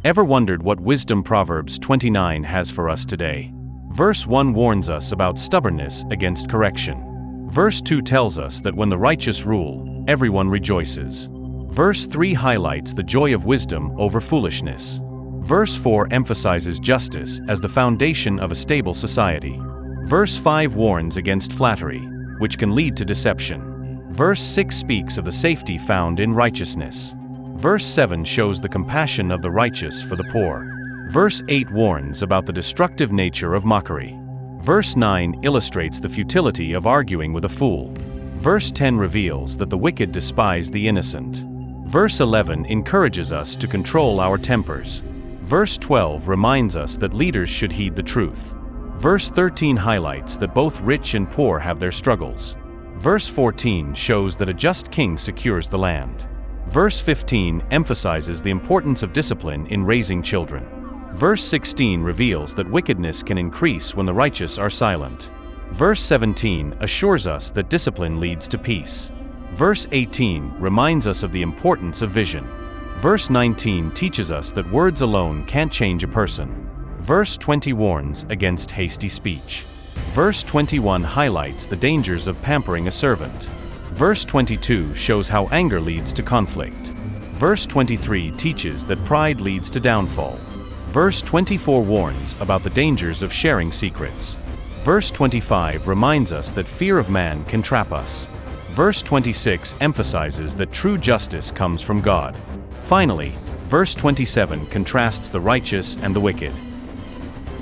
Ever wondered what wisdom Proverbs 29 has for us today? Verse 1 warns us about stubbornness against correction. Verse 2 tells us that when the righteous rule, everyone rejoices. Verse 3 highlights the joy of wisdom over foolishness. Verse 4 emphasizes justice as the foundation of a stable society. Verse 5 warns against flattery, which can lead to deception. Verse 6 speaks of the safety found in righteousness. Verse 7 shows the compassion of the righteous for the poor. Verse 8 warns about the destructive nature of mockery. Verse 9 illustrates the futility of arguing with a fool. Verse 10 reveals that the wicked despise the innocent. Verse 11 encourages us to control our tempers. Verse 12 reminds us that leaders should heed the truth. Verse 13 highlights that both rich and poor have their struggles. Verse 14 shows that a just king secures the land. Verse 15 emphasizes the importance of discipline in raising children. Verse 16 reveals that wickedness can increase when the righteous are silent. Verse 17 assures us that discipline leads to peace. Verse 18 reminds us of the importance of vision. Verse 19 teaches us that words alone can't change a person. Verse 20 warns against hasty speech. Verse 21 highlights the dangers of pampering a servant. Verse 22 shows how anger leads to conflict. Verse 23 teaches that pride leads to downfall. Verse 24 warns about the dangers of sharing secrets. Verse 25 reminds us that fear of man can trap us. Verse 26 emphasizes that true justice comes from God. Finally, verse 27 contrasts the righteous and the wicked.